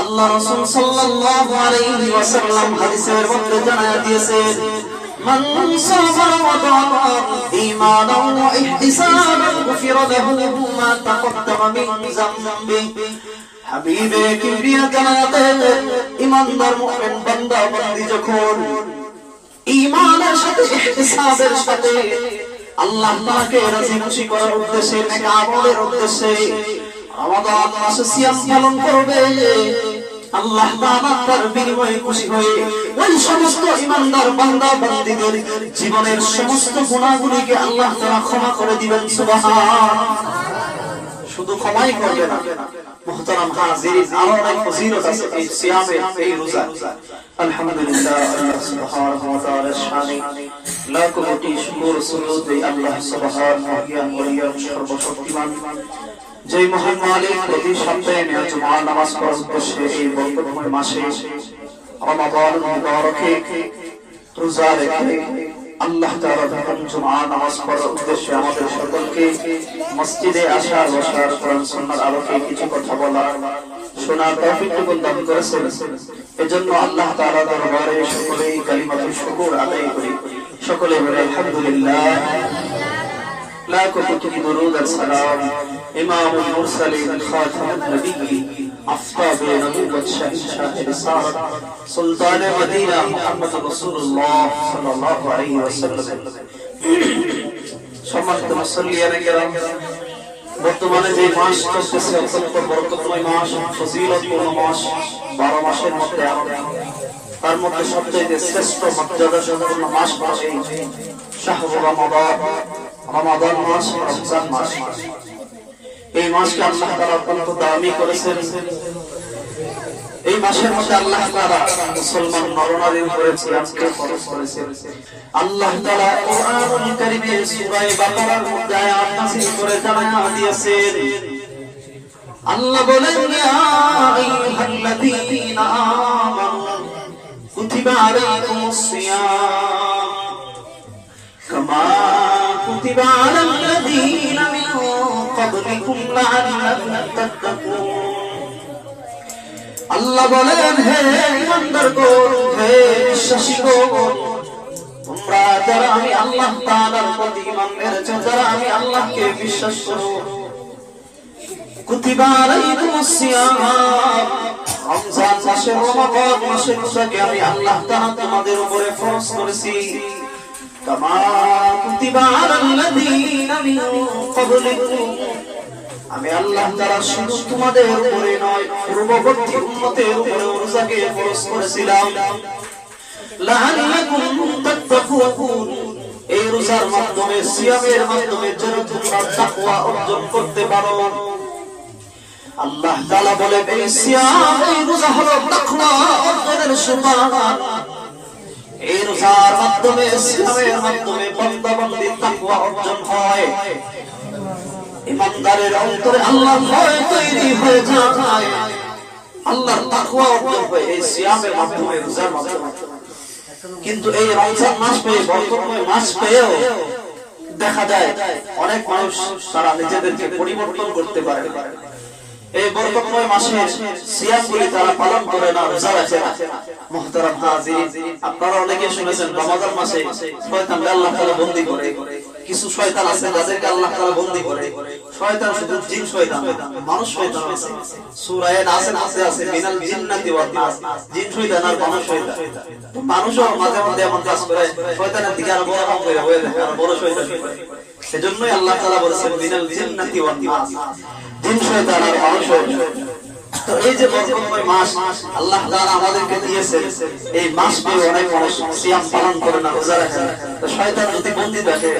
আল্লাহ রাসূল সাল্লাল্লাহু আলাইহি ওয়াসাল্লাম হাদিসের মধ্যে জানায়া দিয়েছেন, মান সামা রমাদান ঈমানান ওয়া ইহতিসাবান গুফিরা লাহু মা তাকদ্দামা মিন যামবি। হাবিবে কিবরিয়া জানাতেন, ঈমানদার মুমিন বান্দা বান্দি যখন ঈমানের সাথে ইহতিসাবের সাথে আল্লাহ তাআলাকে রাজি খুশি করার উদ্দেশ্যে, নেক আমলের উদ্দেশ্যে রমাদান মাসে সিয়াম পালন করবে, আল্লাহ তাআলা তার বিনিময়ে খুশি হয়ে ওই সমস্ত ঈমানদার বান্দা বান্দীদের জীবনের সমস্ত গুনাহগুলিকে আল্লাহ তাআলা ক্ষমা করে দিবেন। সুবহানাল্লাহ। শুধু ক্ষমাই করবে না, মুহতারাম হাজিরিন, আরো অনেক ফজিলত আছে এই সিয়ামে, এই রোজা। আলহামদুলিল্লাহ, আল্লাহ সুবহানাহু ওয়া তাআলার শানে লাখ কোটি শুকর সুজুদ আল্লাহ সুবহানাহু ওয়া তাআলা সর্বশক্তিমান, যে মহান মালিক প্রতি সপ্তাহে জুমার নামাজ পড়ার উদ্দেশ্যে এই বরকতময় মাসে রমাদান মুবারকে রোজা রেখে আল্লাহ তাআলা যখন জুমার নামাজ পড়ার উদ্দেশ্যে আমাদের সকলকে মসজিদে আসার, বসার, কোরআন সুন্নাহর আলোকে কিছু কথা বলার, শোনার তৌফিক দান করেছেন। এজন্য আল্লাহ তাআলার দরবারে সকলেই কালিমাতুল শুকর আদায় করি। সকলে বলি আলহামদুলিল্লাহ। লাখ কোটি দরুদ আর সালাম ইমামুল মুরসালিন খাতামুন নবিয়্যিন আফতাবে নবুওয়াত শাহ রিসালাত সুলতানে মদিনা মুহাম্মদুর রাসূলুল্লাহ সাল্লাল্লাহু আলাইহি ওয়াসাল্লাম। সম্মানিত মুসল্লিয়ানে কেরাম, বর্তমানে যে মাস চলতেছে অত্যন্ত বরকতময় মাস, ফজিলতপূর্ণ মাস, 12 মাসের মধ্যে তার মধ্যে সবচেয়ে শ্রেষ্ঠ মর্যাদা সম্পন্ন মাস হচ্ছে শাহরুর রমাদান, রমাদান মাস, রমজান মাস। এই মাসকে আল্লাহ তাআলা অত্যন্ত দামি করেছেন। এই মাসের মধ্যে আল্লাহ তাআলা মুসলমান নরনারীর উপরে সিয়ামকে ফরজ করেছেন। আল্লাহ তাআলা কোরআনুল কারীমের সূরা বাকারার মধ্যে আয়াত নাযিল করে জানায়া দিয়েছেন। আল্লাহ বলেন, ইয়া আইয়ুহাল্লাযীনা আমানু কুতিবা আলাইকুমুস সিয়াম কামা কুতিবা আলাল্লাযীনা মিন ক্বাবলিকুম লাআল্লাকুম তাত্তাকুন। আল্লাহ বলেন, হে ঈমানদারগণ, হে বিশ্বাসীগণ, তোমরা যারা আমি আল্লাহ তাআলার প্রতি ঈমান এনেছো, যারা আমি আল্লাহকে বিশ্বাস করো, কুতিবা আলাইকুমুস সিয়াম, রমজান মাসে, রমাদান মাসে রোজাকে আমি আল্লাহ তাআলা তোমাদের উপরে ফরজ করেছি। কামা কুতিবা আলাল্লাযীনা মিন ক্বাবলিকুম, আমি আল্লাহ তাআলা শুধু তোমাদের উপরে নয়, পূর্ববর্তী উম্মতের উপরে রোজাকে ফরজ করেছিলাম। লাআল্লাকুম তাত্তাকুন, এই রোজার মাধ্যমে, সিয়ামের মাধ্যমে যেন তোমরা তাকওয়া অর্জন করতে পারো। আল্লাহ তাআলা বলেন, এই সিয়াম, এই রোজা হলো তাকওয়া অর্জনের সোপান। এই রোজার মাধ্যমে, সিয়ামের মাধ্যমে বান্দা বান্দি তাকওয়া অর্জন হয়। ঈমানদারের অন্তরে আল্লাহর ভয় তৈরি হয়ে যায়, আল্লাহর তাকওয়া অর্জন হয় এই সিয়ামের মাধ্যমে, রোজার মাধ্যমে। কিন্তু এই রমজান মাস পেয়ে, বরকতময় মাস পেয়েও দেখা যায় অনেক মানুষ তারা নিজেদেরকে পরিবর্তন করতে পারে না। এই বরকতময় মাসে সিয়ামগুলি তারা পালন করে না, রোজা রাখে না। মুহতারাম হাজিরিন, আপনারা অনেকে শুনেছেন রমাদান মাসে শয়তানকে আল্লাহ তাআলা বন্দী করে। কিছু শয়তান আছে যাদেরকে আল্লাহ তাআলা বন্দী করে। শয়তান শুধু জিন শয়তান, মানুষ শয়তান আছে। সূরা নাস আছে মিনাল জিন্নাতি ওয়ান নাস, জিন শয়তান আর মানুষ শয়তান। মানুষও মাঝে মধ্যে এমন কাজ করে, শয়তানের দিকে আরো বড় কাম করে হয়ে যায়, আরো বড় শয়তান করে। সেজন্যই আল্লাহ তাআলা বলেছেন মিনাল জিন্নাতি ওয়ান নাস, জিন শয়তান আর মানুষ শয়তান। তো এই যে বরকতময় মাস আল্লাহ তাআলা আমাদেরকে দিয়েছেন, এই মাস পেয়ে অনেক মানুষ সিয়াম পালন করে না, রোজা রাখে না। তো শয়তান যদি বন্দী থাকে,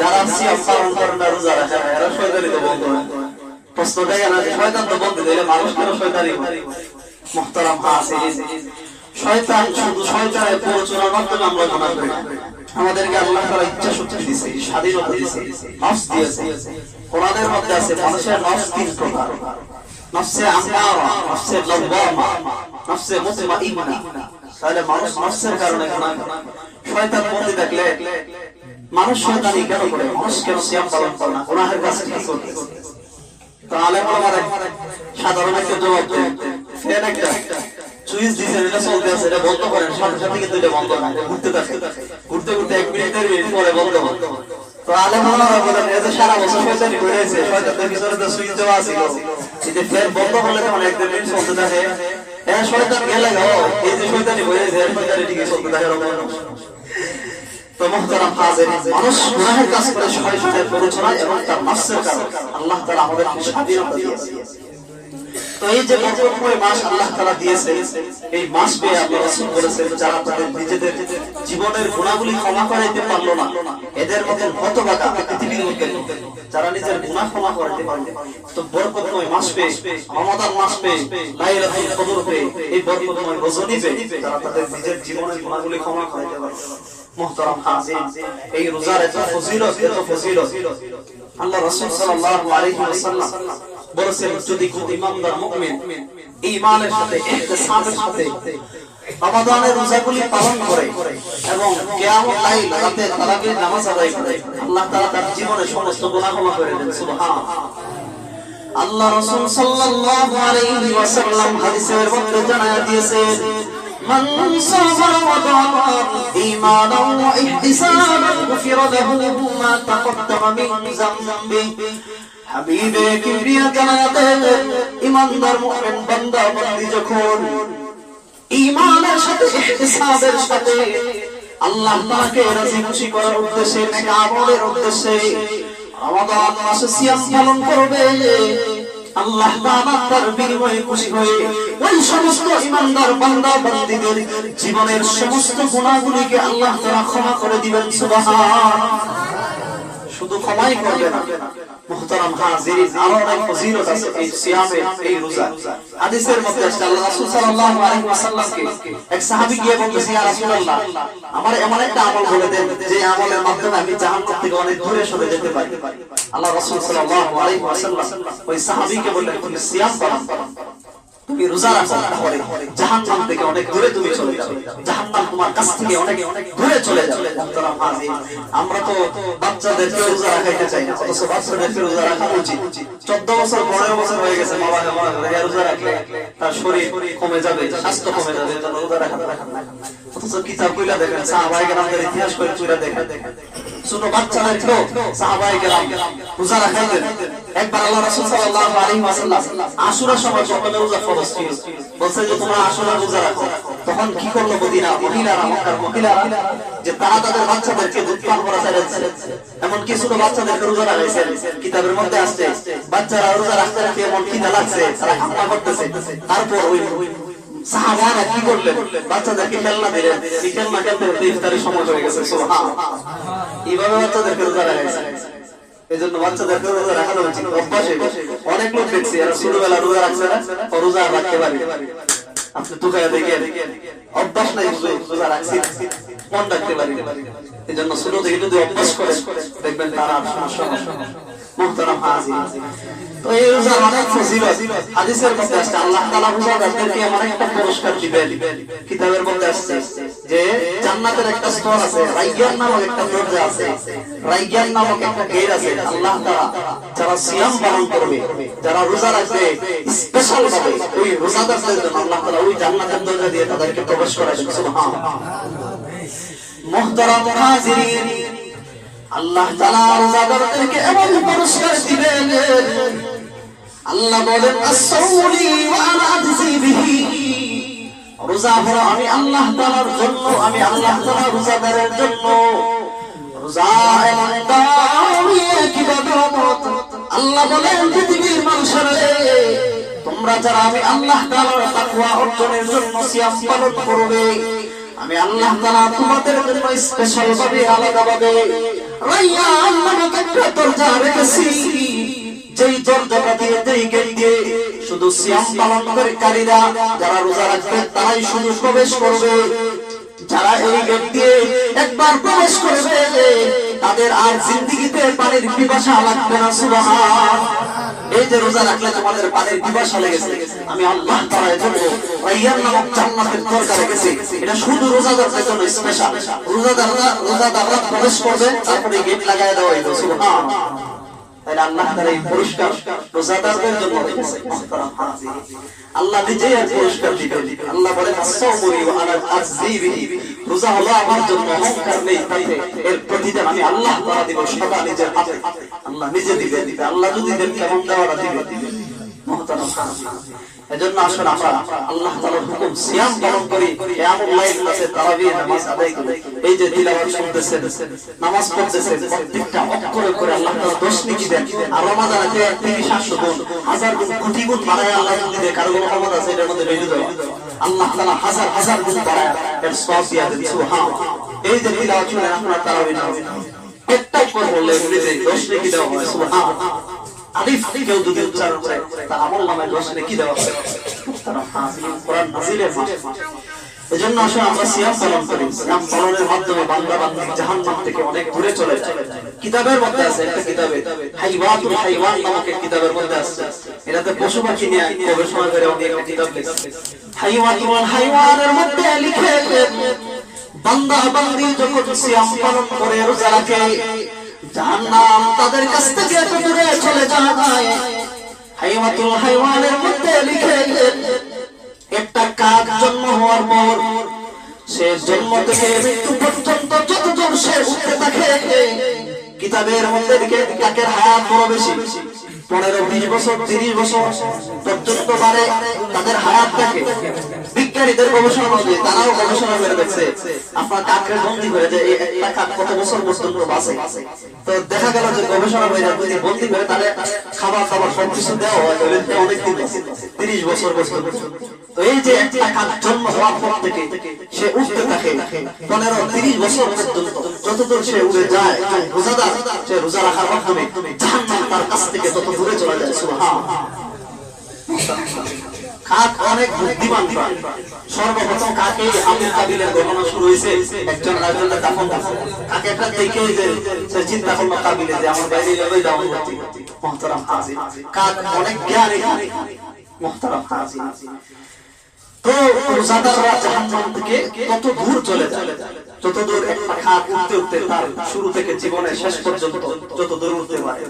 যারা সিয়াম পালন করে না, রোজা রাখে না, এরা শয়তানই তো বন্ধ হয়। প্রশ্নটাই না যে শয়তান তো বন্দী, তাহলে মানুষ কেন শয়তানি হয়? মুহতারাম হাজিরিন, শয়তান শুধু শয়তানের প্ররোচনার মাধ্যমে আমরা গুনাহ করি। আমাদেরকে আল্লাহ তাআলা ইচ্ছা শক্তি দিয়েছে, স্বাধীনতা দিয়েছে, নফস দিয়েছে। কোরআনের মধ্যে আছে মানুষের নফস তিন প্রকার: নফসে আম্মারা, নফসে লাওয়ামা, নফসে মুতমাইন্না। তাহলে মানুষ নফসের কারণে গুনাহ করে। শয়তান বন্দী থাকলে মানুষ শয়তানি কেন করে? মানুষ কেন সিয়াম পালন করে না? গুনাহের কাজ কি করতেছে? তো আলেম ওলামারা সাধারণ একটা জবাব দেন, ফ্যান একটা সুইচ দিয়েছেন, এটা চলতে আছে, এটা বন্ধ করেন, সাথে সাথে কিন্তু এটা বন্ধ না, ঘুরতে থাকে, ঘুরতে ঘুরতে 1 মিনিট 1.5 মিনিট পরে বন্ধ। তো আলেমরা বলেন এই যে সারা বছর শয়তানি করেছে, শয়তানের পিছনে তো সুইচ দেওয়া ছিল, এই যে ফ্যান বন্ধ করলে তখন 1-2 মিনিট চলতে থাকে, হ্যাঁ শয়তান গেলে গো এই যে শয়তানি করেছে, শয়তানি ঠিকই চলতে থাকে। তো মুহতারাম হাজিরিন, মানুষ গুনাহের কাজ করে শয়তানের প্ররোচনায় এবং তার নফসের কারণে আল্লাহ তাআলা আমাদেরকে স্বাধীনতা দিয়েছেন। তো এই যে বরকতময় মাস আল্লাহ তাআলা দিয়েছে, এই মাস পেয়ে আল্লাহ রাসূল বলেছেন যারা তাদের নিজেদের জীবনের গুনাহগুলি ক্ষমা করাইতে পারলো না, এদের মতো হতভাগা পৃথিবীর মধ্যে যারা নিজের গুনাহ ক্ষমা করাইতে পারবে। তো বরকতময় মাস পেয়ে, রমাদান মাস পেয়ে, লাইলাতুল কদর পেয়ে, এই বরকতময় রজনী পেয়ে যারা তাদের নিজের জীবনের গুনাহগুলি ক্ষমা করাইতে পারবে। মুহতারাম হাজিরিন, এই রোজার এত ফজিলত, এত ফজিলত আল্লাহ রাসূল সাল্লাল্লাহু আলাইহি ওয়াসাল্লাম বলেছেন যদি কোন ইমানদার মুমিন ঈমানের সাথে ইহতিসাবের সাথে রমাদানের রোজাগুলি পালন করে এবং কিয়ামুল লাইল রাতে তারাবির নামাজ আদায় করে, আল্লাহ তাআলা তার জীবনের সমস্ত গুনাহ ক্ষমা করে দেন। সুবহানাল্লাহ। আল্লাহ রাসূল সাল্লাল্লাহু আলাইহি ওয়াসাল্লাম হাদিসের মধ্যে জানায়া দিয়েছেন মান সামা রমাদান ঈমানাও ওয়া ইহতিসাবান গুফিরা লাহু মা তাকদ্দামা মিন যামবি। হাবিবে কিবরিয়া জানাতেন ঈমানদার মুমিন বান্দা বান্দি যখন ঈমানের সাথে ইহতিসাবের সাথে আল্লাহ তাআলাকে রাজি খুশি করার উদ্দেশ্যে, নেক আমলের উদ্দেশ্যে রমাদান মাসে সিয়াম পালন করবে, আল্লাহ তাআলা তার বিনিময়ে খুশি হয়ে ওই সমস্ত ঈমানদার বান্দা বান্দীদের জীবনের সমস্ত গুনাহগুলিকে আল্লাহ তাআলা ক্ষমা করে দিবেন। সুবহানাল্লাহ। শুধু ক্ষমাই করবে না, মুহতারাম হাজিরিন, আরো অনেক ফজিলত আছে এই সিয়ামে, এই রোজা। হাদিসের মধ্যে আসছে আল্লাহ রাসূল সাল্লাল্লাহু আলাইহি ওয়াসাল্লামকে এক সাহাবী গিয়ে বলতেছে ইয়া রাসূলুল্লাহ আমার এমন একটা আমল বলে দেন যে আমলের মাধ্যমে আমি জাহান্নাম থেকে অনেক দূরে সরে যেতে পারি। আল্লাহ রাসূল সাল্লাল্লাহু আলাইহি ওয়াসাল্লাম ওই সাহাবীকে বললেন তুমি সিয়াম পালন করো, তুমি রোজা রাখো, তাহলে জাহান্নাম থেকে অনেক দূরে তুমি চলে যাবে, জাহান্নাম তোমার কাছ থেকে অনেক দূরে চলে যাবে। মুহতারাম হাজিরিন, আমরা তো বাচ্চাদেরকে রোজা রাখাইতে চাই না, অথচ বাচ্চাদেরকে রোজা রাখা উচিত। 14 বছর 15 বছর হয়ে গেছে, বাবা মনে করে রোজা রাখলে তার শরীর কমে যাবে, স্বাস্থ্য কমে যাবে, তাহলে রোজা রাখা না। অথচ কিতাব কইলা দেখেন, সাহাবায়ে কেরামদের ইতিহাস করে চুরা দেখেন, ছোট বাচ্চাদেরকেও সাহাবায়ে কেরাম রোজা রাখাইতেন। একবার আল্লাহ রাসূল সাল্লাল্লাহু আলাইহি ওয়াসাল্লাম আশুরার সময় সকালে রোজা ফরজ ছিল, বলছে যে তোমরা আশুরা রোজা রাখো। তখন কি করলো মহিলারা, মক্কার মহিলারা, যে তারা তাদের বাচ্চাদেরকে দুধ পান করা ছেড়েছে, এমন কি ছোট বাচ্চাদেরকে রোজা রাখাইছে। কিতাবের মধ্যে আসছে বাচ্চারা রোজা রাখতে রাখতে এমন খিদা লাগছে, তারা কান্না করতেছে। তারপর ওই সাহাবারা কি করলেন, বাচ্চাদেরকে খেলনা দিলেন, এই খেলনা খেলতে খেলতে ইফতারের সময় হয়ে গেছে। সুবহানাল্লাহ। এইভাবে বাচ্চাদেরকে রোজা রাখাইছে। এজন্য বাচ্চাদেরকে রোজা রাখানো উচিত, অভ্যাসে। অনেক লোক দেখছি এরা ছোটবেলা রোজা রাখছে না, রোজা রাখতে পারে, আপনি তুকায়া দেখেন অভ্যাস নাই, রোজা রাখছি মন রাখতে পারি। এজন্য ছোট থেকে যদি অভ্যাস করে দেখবেন তারা সমস্যা হবে। মুহতারাম হাজিরিন, তো এই রোজার অনেক ফজিলত হাদিসের মধ্যে আসছে। আল্লাহ তাআলা রোজাদারদেরকে এমন একটা পুরস্কার দিবেন, কিতাবের মধ্যে আসছে যে জান্নাতের একটা স্তর আছে, রাইয়ান নামক একটা দরজা আছে, রাইয়ান নামক একটা গেট আছে। আল্লাহ তাআলা যারা সিয়াম পালন করবে, যারা রোজা রাখবে, স্পেশাল ভাবে ওই রোজাদারদের জন্য আল্লাহ তাআলা ওই জান্নাতের দরজা দিয়ে তাদেরকে প্রবেশ করাবেন। সুবহানাল্লাহ। মুহতারাম হাজিরিন, আল্লাহ তাআলা রোজাদারদেরকে এমন পুরস্কার দিবেন, আল্লাহ বলেন আসসাউলি ওয়া আনা আজজি বিহি। রোজা হলো আমি আল্লাহ তাআলার জন্য, আমি আল্লাহ তাআলা রোজাদারের জন্য। রোজা এমন দামি এক ইবাদত, আল্লাহ বলেন পৃথিবীর মানুষেরা তোমরা যারা আমি আল্লাহ তাআলার তাকওয়া অর্জনের জন্য সিয়াম পালন করবে, আমি আল্লাহ তাআলা তোমাদের জন্য স্পেশাল ভাবে, আলাদা ভাবে রাইয়ান নামক একটা দরজা রেখেছি, যেই দরজাটা দিয়ে, যেই গেট দিয়ে শুধু সিয়াম পালনকারীরা যারা রোজা রাখবে তারাই শুধু প্রবেশ করবে। যারা এই গেট দিয়ে একবার প্রবেশ করবে তাদের আর জিন্দেগিতে পানির পিপাসা লাগবে না। সুবহানাল্লাহ। এই যে রোজা রাখলে তোমাদের পানির পিপাসা লেগেছে, আমি আল্লাহ তাআলা এর জন্য রাইয়ান নামক জান্নাতের দরজা রেখেছি, এটা শুধু রোজাদারদের জন্য স্পেশাল। রোজাদাররা প্রবেশ করবে, তারপরে গেট লাগায় দেওয়া হইলো। সুবহানাল্লাহ। তাহলে আল্লাহ তাআলা এই পুরস্কার রোজাদারদের জন্য রেখেছে। মুহতারাম হাজির, আল্লাহ নিজেই এই পুরস্কার দিবেন। আল্লাহ বলেন আস-সাওমু লি ওয়া আনা আজজি বিহি, রোজা হলো আমার জন্য, অহংকার নেই তাতে, এর প্রতিদান আমি আল্লাহ তাআলা দিব সদা নিজের হাতে। আল্লাহ নিজে দিবেন। আল্লাহ যদি দেন কেমন দেওয়াটা দিবেন। মুহতারাম হাজির, এজন্য আসলে আমরা আল্লাহ তাআলার হুকুম সিয়াম পালন করি, কিয়ামুল লাইল আছে, তারাবির নামাজ আদায় করি, এই যে তিলাওয়াত শুনতেছেন, নামাজ পড়তেছেন, প্রত্যেকটা অক্ষরে করে আল্লাহ তাআলা 10 নেকি দেন। আর রমাদানে 3700 গুণ, 1000 গুণ, কোটি গুণ বাড়ায় আল্লাহ যদি দেয়। কারো কোনো ক্ষমতা আছে এটার মধ্যে বেশি দেওয়া? আল্লাহ তাআলা হাজার হাজার গুণ বাড়ায় এর সওয়াব দিয়া দেন। সুবহানাল্লাহ। এই যে তিলাওয়াত শুনেন আপনারা, তারাবির নামাজ একটা করে বললে এমনিতে 10 নেকি দেওয়া হয়। সুবহানাল্লাহ। আলিফ কেউ যদি উচ্চারণ করে তার আমল নামায় 10 নেকি দেওয়া হয়। মুহতারাম হাজির, কোরআন নাযিলের মাস, এজন্য আসলে আমরা সিয়াম পালন করি। সিয়াম পালনের মাধ্যমে বান্দা বান্দী জাহান্নাম থেকে অনেক দূরে চলে যায়। কিতাবের মধ্যে আছে, একটা কিতাবে হাইওয়াতুল হাইওয়ান নামক এক কিতাবের মধ্যে আছে, এটাতে পশু পাখি নিয়ে গবেষণা করে উনি একটা কিতাব লিখেছেন। হাইওয়াতুল হাইওয়ানের মধ্যে লিখে বান্দা বান্দী যখন সিয়াম পালন করে, রোজা রাখে, জাহান্নাম তাদের কাছ থেকে এত দূরে চলে যায়। হাইওয়াতুল হাইওয়ানের মধ্যে লিখে একটা কাক জন্ম হওয়ার পর সে জন্ম থেকে মৃত্যু পর্যন্ত যতদূর সে উঠতে থাকে, কিতাবের মধ্যে লিখে কাকের হায়াত বড় বেশি, 15-20 বছর 30 বছর পর্যন্ত বাড়ে তাদের হায়াত থাকে। বিজ্ঞানীদের গবেষণা অনুযায়ী তারাও গবেষণা করে দেখছে আপনার কাকের বন্দি করে যে একটা কাক কত বছর পর্যন্ত বাঁচে। তো দেখা গেল যে গবেষণা করে যদি বন্দি করে তাহলে খাবার দাবার সবকিছু দেওয়া হয়, অনেকদিন 30 বছর পর্যন্ত। তো এই যে একটা কাক জন্ম হওয়ার পর থেকে সে উঠতে থাকে 15-30 বছর পর্যন্ত, যতদূর সে উড়ে যায়, রোজাদার সে রোজা রাখার মাধ্যমে জাহান্নাম তার কাছ থেকে তত দূরে চলে যায়। সুবহানাল্লাহ। কাক অনেক বুদ্ধিমান প্রাণী। সর্বপ্রথম কাকে হাবিল কাবিলের ঘটনা শুরু হয়েছে, একজন রাজুলের দাফন করছে। কাকেটা দেখে যে সে চিন্তা করলো কাবিলে যে আমার বাইরে যাবে দাফন করতে। মুহতারাম হাজির, কাক অনেক জ্ঞানী। মুহতারাম হাজির, তো রোজাদাররা জাহান্নাম থেকে তত দূর চলে যায় যত দূর একটা কাক উঠতে উঠতে তার শুরু থেকে জীবনের শেষ পর্যন্ত যত দূর উঠতে পারে।